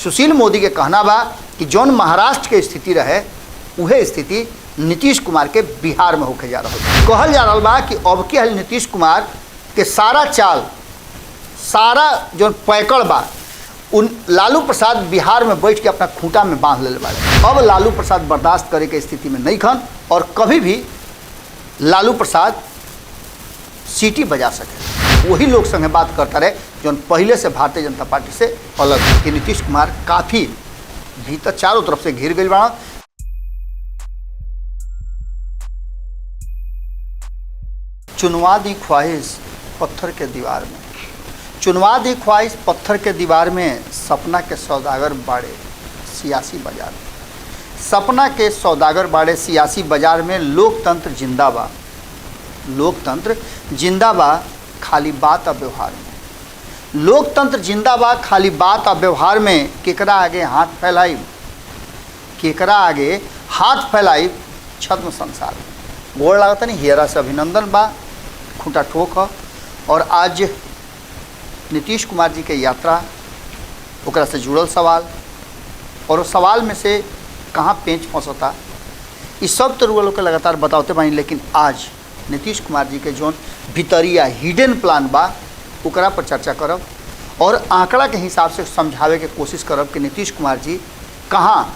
सुशील मोदी के कहना बा कि जौन महाराष्ट्र के स्थिति रहे उहे स्थिति नीतीश कुमार के बिहार में होके जा रहा है। कहल जा रहा बा कि अब के हल नीतीश कुमार के सारा चाल, सारा जो पैकड़ बा उन लालू प्रसाद बिहार में बैठ के अपना खूंटा में बांध ले बाड़े। अब लालू प्रसाद बर्दाश्त करे के स्थिति में नहीं खन और कभी भी लालू प्रसाद सीटी बजा सके। वही लोग संगे बात करता रहे जो पहले से भारतीय जनता पार्टी से अलग है कि नीतीश कुमार काफ़ी भीतर चारों तरफ से घिर गई बा। चुनवा दी ख्वाहिश पत्थर के दीवार में, चुनवा दी ख्वाहिश पत्थर के दीवार में, सपना के सौदागर बाड़े सियासी बाजार में, सपना के सौदागर बाड़े सियासी बाजार में। लोकतंत्र जिंदाबाद, लोकतंत्र जिंदाबाद खाली बात और व्यवहार में, लोकतंत्र जिंदाबाद खाली बात और व्यवहार में। केकरा आगे हाथ फैलाई, केकरा आगे हाथ फैलाई छद्म संसार में। गोड़ लागत नहीं हेरा से अभिनंदन बा, खूंटा ठोक। और आज नीतीश कुमार जी के यात्रा ओकरा से जुड़ल सवाल और उस सवाल में से कहाँ पेंच फंसता इस सब तो रुआ लोग के लगातार बताते बानी। लेकिन आज नीतीश कुमार जी के जोन भितरिया हिडन प्लान बा ओकरा पर चर्चा करब और आंकड़ा के हिसाब से समझावे के कोशिश करब कि नीतीश कुमार जी कहाँ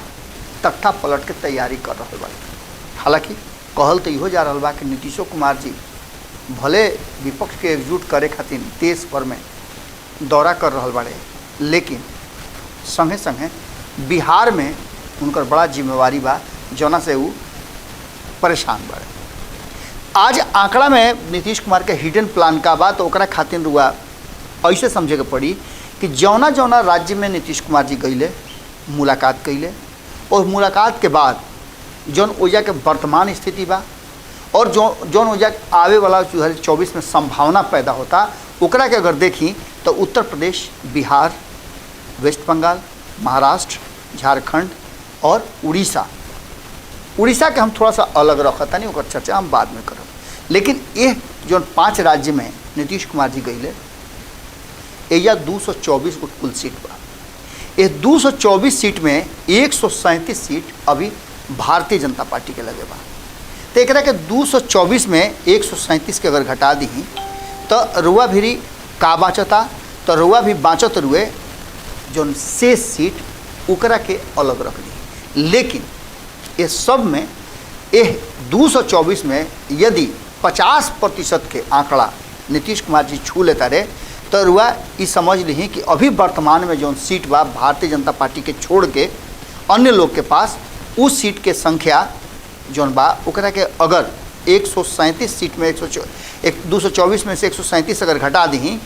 तख्ता पलट के तैयारी कर रहे बा। हालांकि कहल तो इहो जा रहा बा कि नीतीशो कुमार जी भले विपक्ष के एकजुट करे खातिर देश भर में दौरा कर रहा बाड़े, लेकिन संगे संगे बिहार में उनकर बड़ा जिम्मेवारी बा जौना से वो परेशान बाड़े। आज आंकड़ा में नीतीश कुमार के हिडन प्लान का बा तो ओकरा खातिर रुआ ऐसे समझे के पड़ी कि जौना जौना राज्य में नीतीश कुमार जी गईले मुलाकात कैले और मुलाकात के बाद जौन ओजा के वर्तमान स्थिति बा और जौन ओजा आवे वाला 2024 में संभावना पैदा होता ओकरा के अगर देखी तो उत्तर प्रदेश, बिहार, वेस्ट बंगाल, महाराष्ट्र, झारखंड और उड़ीसा के हम थोड़ा सा अलग रखता नहीं, ओकर चर्चा हम बाद में करब। लेकिन ये जो 5 राज्य में नीतीश कुमार जी गईले एजा 224 को कुल सीट बा। ये 224 सीट में 137 सीट अभी भारतीय जनता पार्टी के लगे बा। तो एक के 224 में 137 के अगर घटा दी तो रुआ भी का बाँचता तो रुआ भी बाँचत रुए जो शेष सीट उकरा के अलग रख दी। लेकिन ये सब में यह 224 में यदि 50% के आंकड़ा नीतीश कुमार जी छू लेता रहे तो रुआ ये समझ ली कि अभी वर्तमान में जो सीट बा भारतीय जनता पार्टी के छोड़ के अन्य लोग के पास उस सीट के संख्या जौन बा ओकरा के अगर 137 सीट में 224 में से 137 अगर घटा दी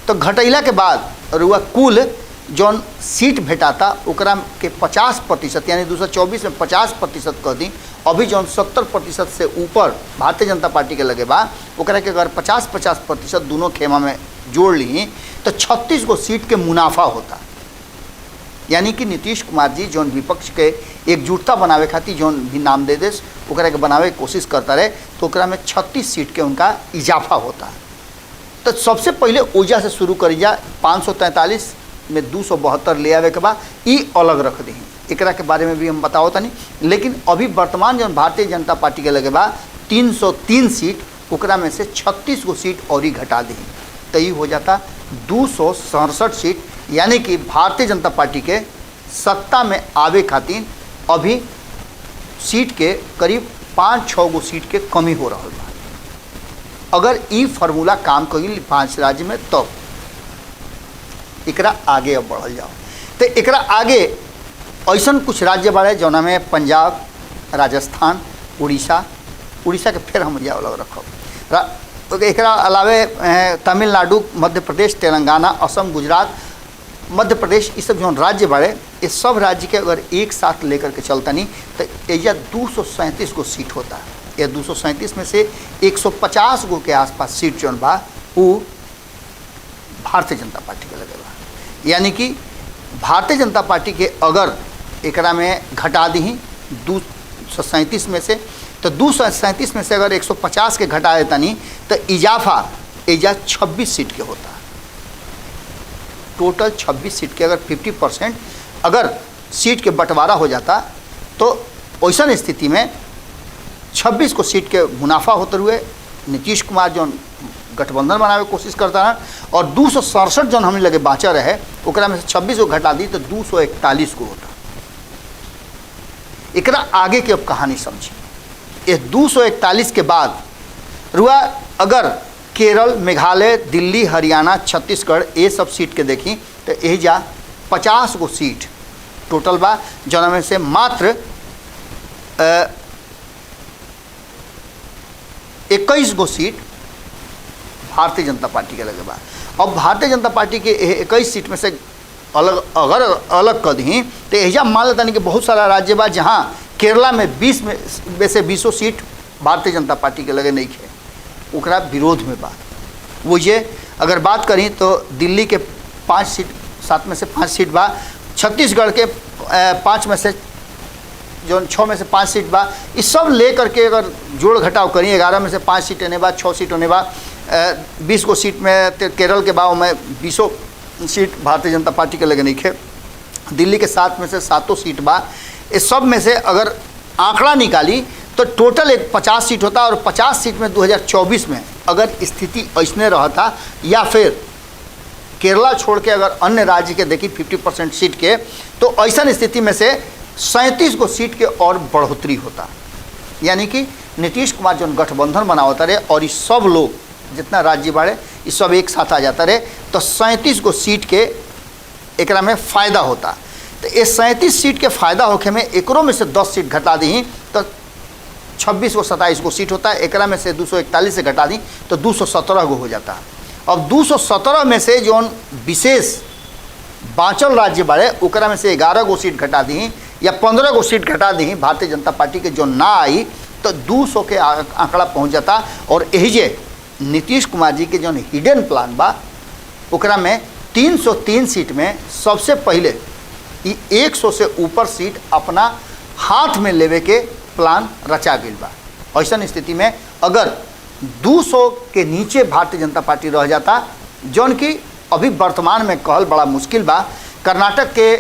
तो घटैला के बाद रुआ कुल जौन सीट भेटाता ओकरा के 50% यानी 224 में 50% कर दी। अभी जौन 70% से ऊपर भारतीय जनता पार्टी के लगे बा ओकरा के अगर 50% दोनों खेमा में जोड़ ली तो 36 गो सीट के मुनाफा होता। यानी कि नीतीश कुमार जी जौन विपक्ष के एकजुटता बनावे खातिर जौन भी नाम दे देस ओकरा के बनावे की कोशिश करता रहे तो ओकरा में 36 सीट के उनका इजाफा होता है। तो सबसे पहले ओजा से शुरू करी जा 543 में 272 ले आवे के बाद ई अलग रख दी। एकरा के बारे में भी हम बताओ तनी। लेकिन अभी वर्तमान जो भारतीय जनता पार्टी के लगे बा 303 सीट ओकरा में से 36 गो सीट और ही घटा दी तो ये हो जाता 267 सीट। यानी कि भारतीय जनता पार्टी के सत्ता में आवे खातिर अभी सीट के करीब 5-6 गो सीट के कमी हो रहा बा। अगर ई फार्मूला काम करी 5 राज्य में तो एकरा आगे अब बढ़ल जाओ तो एकरा आगे ऐसा कुछ राज्य बाड़े जौना में पंजाब, राजस्थान, उड़ीसा के फिर हम अलग रखब। एकरा अलावे तमिलनाडु, मध्य प्रदेश, तेलंगाना, असम, गुजरात, मध्य प्रदेश ये सब जो राज्य बाड़े ये सब राज्य के अगर एक साथ लेकर के चलता नहीं तो एजा 237 गो सीट होता है। यह 237 में से 150 गो के आसपास सीट जो बा वो भारतीय जनता पार्टी के लगे बा। यानी कि भारतीय जनता पार्टी के अगर एकरा में घटा दी 237 में से तो 237 में से अगर 150 के घटा देता नहीं तो इजाफा एजा 26 सीट के होता। टोटल 26 सीट के अगर 50% अगर सीट के बंटवारा हो जाता तो वैसन स्थिति में 26 को सीट के मुनाफा होते हुए नीतीश कुमार जो गठबंधन बनावे कोशिश करता है और 267 जो हमने लगे बाँचा रहे ओकरा में से 26 को घटा दी तो 241 को होता। एकरा आगे की अब कहानी समझी। ये 241 के बाद रुआ अगर केरल, मेघालय, दिल्ली, हरियाणा, छत्तीसगढ़ ये सब सीट के देखी तो यही जा 50 गो सीट टोटल बा, जौन में से मात्र 21 गो सीट भारतीय जनता पार्टी के लगे बा। अब भारतीय जनता पार्टी के 21 सीट में से अगर अलग कर दी तो एजा मान लेता नहीं कि बहुत सारा राज्य बा जहाँ केरला में 20 में से 20 सीट भारतीय जनता पार्टी के लगे नहीं खे, ओकरा विरोध में बा। वो ये अगर बात करी तो दिल्ली के 5 सीट, 7 में से 5 सीट बा, छत्तीसगढ़ के 5 में से जो 6 में से 5 सीट बा, इस सब ले करके अगर जोड़ घटाव करी 11 में से 5 सीट होने बा, 6 सीट होने बा, 20 को सीट में केरल के बाव में 20 सीट भारतीय जनता पार्टी के लगे नहीं खे, दिल्ली के 7 में से 7 सीट बा। इस सब में से अगर आंकड़ा निकाली तो टोटल एक 50 सीट होता और 50 सीट में 2024 में अगर स्थिति ऐसने रहा था या फिर केरला छोड़ के अगर अन्य राज्य के देखी 50% सीट के तो ऐसा स्थिति में से 37 को सीट के और बढ़ोतरी होता। यानी कि नीतीश कुमार जो गठबंधन बनावता रहे और इस सब लोग जितना राज्य बाड़े इस सब एक साथ आ जाता रहे तो 37 को सीट के एकरा में फ़ायदा होता। तो ये 37 सीट के फ़ायदा होखे में एकरों में से 10 सीट घटा दी तो 26 को 27 को सीट होता है, एकरा में से 241 से घटा दी तो 217 को हो जाता। अब 217 में से जो विशेष बाँचल राज्य बाड़े ओकरा में से 11 गो सीट घटा दी या 15 गो सीट घटा दी भारतीय जनता पार्टी के जो ना आई तो 200 के आंकड़ा पहुंच जाता। और यही जे नीतीश कुमार जी के जो हिडन प्लान बा ओकरा में 303 सीट में सबसे पहले 100 से ऊपर सीट अपना हाथ में लेवे के प्लान रचा गई बा। ऐसा स्थिति में अगर 200 के नीचे भारतीय जनता पार्टी रह जाता जौन कि अभी वर्तमान में कहल बड़ा मुश्किल बा। कर्नाटक के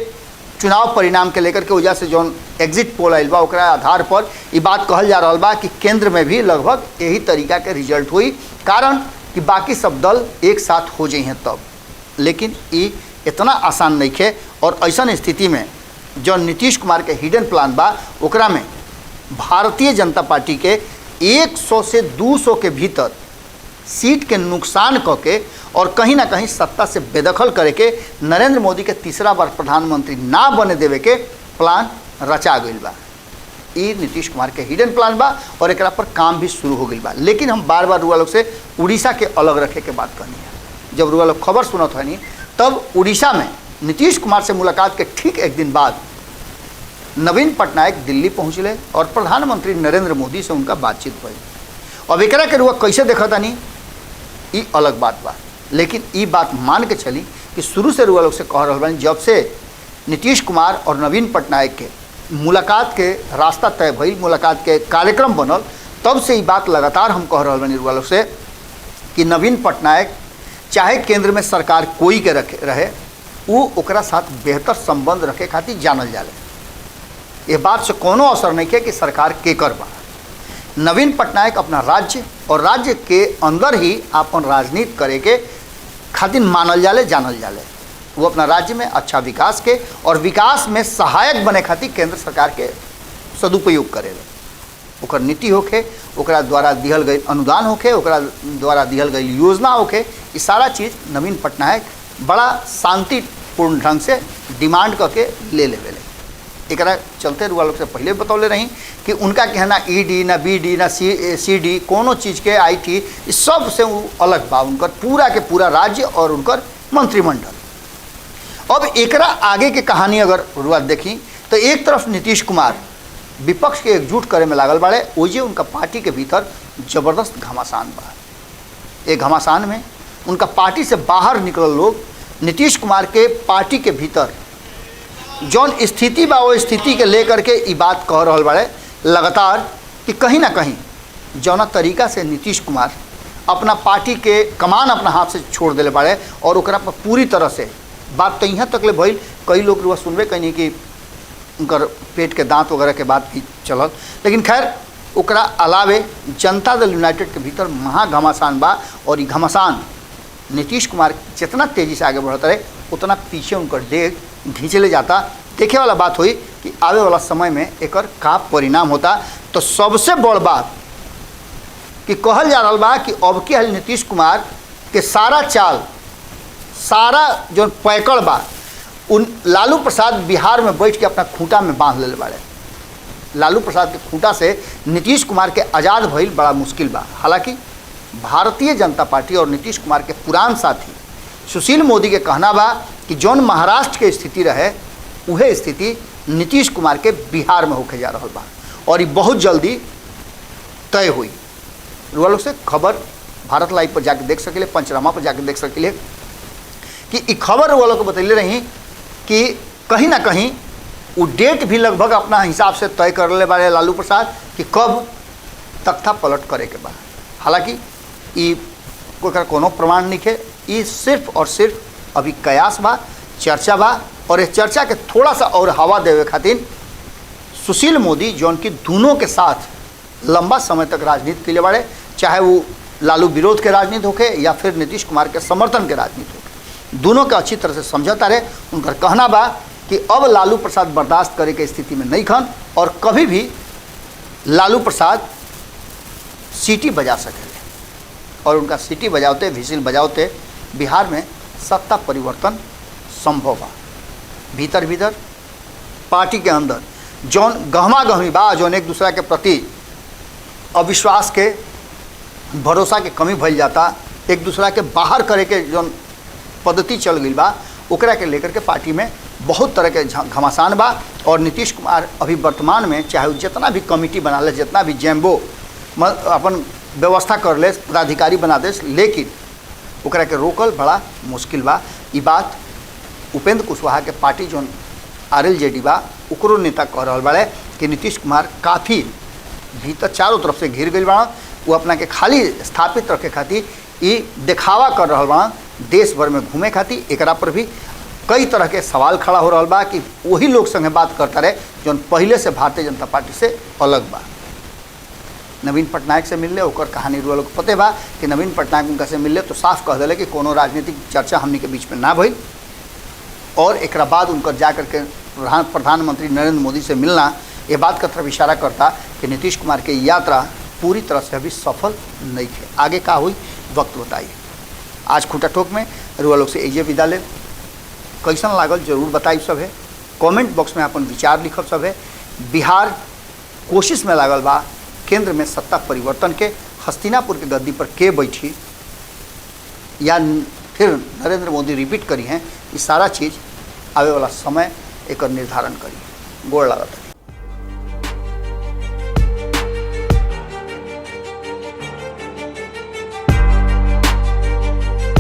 चुनाव परिणाम के लेकर के वजह से जौन एग्जिट पोल आयल बा ओकरा आधार पर ये बात कहल जा रहा बा कि केंद्र में भी लगभग यही तरीका के रिजल्ट हुई, कारण कि बाकी सब दल एक साथ हो जाए हैं तब। लेकिन ये इतना आसान नहीं है और ऐसा स्थिति में जो नीतीश कुमार के हिडन प्लान बा ओकरा में भारतीय जनता पार्टी के 100 से 200 के भीतर सीट के नुकसान करके और कहीं ना कहीं सत्ता से बेदखल करके नरेंद्र मोदी के तीसरा बार प्रधानमंत्री ना बने देवे के प्लान रचा गई बा। ये नीतीश कुमार के हिडन प्लान बा और एकरा पर काम भी शुरू हो गई बा। लेकिन हम बार बार रुआ लोग से उड़ीसा के अलग रखे के बात करनी है। जब रुआ लोग खबर सुनत है नहीं तब उड़ीसा में नीतीश कुमार से मुलाकात के ठीक एक दिन बाद नवीन पटनायक दिल्ली पहुँचले और प्रधानमंत्री नरेंद्र मोदी से उनका बातचीत हुई। अब एकरा के रुआ कैसे देखा था नहीं ये अलग बात बा, लेकिन ये बात मान के चली कि शुरू से रुआ लोग से कह रहा बानी जब से नीतीश कुमार और नवीन पटनायक के मुलाकात के रास्ता तय भइल, मुलाकात के कार्यक्रम बनल, तब से ये बात लगातार हम कह रहा बानी रुआ लोग से कि नवीन पटनायक चाहे केंद्र में सरकार कोई के रहे वो ओकरा साथ बेहतर संबंध रखे खातिर जानल जाले। ये बात से कोनो असर नहीं है कि सरकार केकर बा। नवीन पटनायक अपना राज्य और राज्य के अंदर ही अपन राजनीति करे के खातिर मानल जाले, जानल जाले। वो अपना राज्य में अच्छा विकास के और विकास में सहायक बने खातिर केंद्र सरकार के सदुपयोग करेले। ओकर नीति होखे, ओकरा द्वारा दिहल गई अनुदान होखे, ओकरा द्वारा दिहल गई योजना होखे, ये सारा चीज़ नवीन पटनायक बड़ा शांतिपूर्ण ढंग से डिमांड करके ले लेवे। एकरा चलते रुआ लोग से पहले बतौले रही कि उनका कहना ईडी ना बीडी ना सीडी कोनो चीज़ के आईटी इस सब से वो अलग बा। उनकर पूरा के पूरा राज्य और उनकर मंत्रिमंडल। अब एकरा आगे के कहानी अगर रुआ देखी तो एक तरफ नीतीश कुमार विपक्ष के एकजुट करे में लागल बाड़े, ओजे उनका पार्टी के भीतर जबरदस्त घमासान बा। एक घमासान में उनका पार्टी से बाहर निकलल लोग नीतीश कुमार के पार्टी के भीतर जौन स्थिति बा वो स्थिति के लेकर के ये बात कह रहा बाड़े लगातार कि कहीं ना कहीं जौना तरीका से नीतीश कुमार अपना पार्टी के कमान अपना हाथ से छोड़ दिले बाड़े और ओकरा पर पूरी तरह से बात तो यहाँ तक ले भइल, कई लोग रुआ सुनबे कहीं कि उनकर पेट के दांत वगैरह के बात भी चलल, लेकिन खैर ओकरा अलावे जनता दल यूनाइटेड के भीतर महा घमासान बा। और ये घमासान नीतीश कुमार जितना तेज़ी से आगे बढ़ता रहे उतना पीछे उनकर डेग घींचले जाता। देखे वाला बात हुई कि आवे वाला समय में एकर का परिणाम होता। तो सबसे बड़ बात कि कहल जा रहा बा कि अब के नीतीश कुमार के सारा चाल, सारा जो पैकड़ बा, उन लालू प्रसाद बिहार में बैठ के अपना खूंटा में बांध ले बाड़े। लालू प्रसाद के खूंटा से नीतीश कुमार के आज़ाद भइल बड़ा मुश्किल बा। हालांकि भारतीय जनता पार्टी और नीतीश कुमार के पुरान साथी सुशील मोदी के कहना बा कि जौन महाराष्ट्र के स्थिति रहे उहे स्थिति नीतीश कुमार के बिहार में होके जा रहा बा और ये बहुत जल्दी तय हुई। रुआ लोग से खबर भारत लाइव पर जाके देख सकेले, पंचनामा पर जाके देख सकेले कि ये खबर रुआ लोग को बतैले रही कि कहीं ना कहीं वो डेट भी लगभग अपना हिसाब से तय कर ले बारे लालू प्रसाद कि कब तख्ता पलट करे के बाद। हालांकि ये कोई कोनो प्रमाण नहीं है, ये सिर्फ और सिर्फ अभी कयास बा, चर्चा बा। और इस चर्चा के थोड़ा सा और हवा देवे खातिर सुशील मोदी जो उनकी दोनों के साथ लंबा समय तक राजनीति के लिए बाड़े, चाहे वो लालू विरोध के राजनीति होके या फिर नीतीश कुमार के समर्थन के राजनीति होके, दोनों के अच्छी तरह से समझौता रहे। उनका कहना बा कि अब लालू प्रसाद बर्दाश्त करे के स्थिति में नहीं खन और कभी भी लालू प्रसाद सीटी बजा सके और उनका सीटी बजाते, व्हिसिल बजाते बिहार में सत्ता परिवर्तन संभव बा। भीतर भीतर पार्टी के अंदर जौन गहमा गहमी बा, जौन एक दूसरा के प्रति अविश्वास के, भरोसा के कमी भइल जाता, एक दूसरा के बाहर करे के जौन पद्धति चल गई बा, ओकरा के लेकर के पार्टी में बहुत तरह के घमासान बा। और नीतीश कुमार अभी वर्तमान में चाहे जितना भी कमिटी बना ले, जितना भी जैम्बो अपन व्यवस्था कर ले, पदाधिकारी बना दे, लेकिन ओकरा के रोकल बड़ा मुश्किल बा। ये बात उपेंद्र कुशवाहा के पार्टी जो RLJD बा ओकरो नेता कह रहा बाड़े कि नीतीश कुमार काफ़ी भीतर चारों तरफ से घिर गई बा। वो अपना के खाली स्थापित रखे खातिर ये दिखावा कर रहा बा, देश भर में घूमे खातिर। एकरा पर भी कई तरह के सवाल खड़ा हो रहा बा कि वही लोग संगे बात करता रहे जो पहले से भारतीय जनता पार्टी से अलग बा। नवीन पटनायक से मिलले, ओकर कहानी रुआ लोग पते बा कि नवीन पटनायक उनका से मिलले तो साफ कह दिले कि कोनो राजनीतिक चर्चा हमनी के बीच में ना भइल। और एक बाद उनकर जा करके प्रधानमंत्री नरेंद्र मोदी से मिलना ये बात का तरफ इशारा करता कि नीतीश कुमार की यात्रा पूरी तरह से अभी सफल नहीं है। आगे का हुई वक्त बताइए। आज खूंटा टोक में रुआ लोग से एजे विदा ले। कैसन लागल जरूर बताई सब है, कमेंट बॉक्स में अपन विचार लिखब सब है। बिहार कोशिश में लागल बा केंद्र में सत्ता परिवर्तन के, हस्तिनापुर के गद्दी पर के बैठी या फिर नरेंद्र मोदी रिपीट करी हैं, ये सारा चीज़ आवे वाला समय एक निर्धारण करी। गोड़ लागत।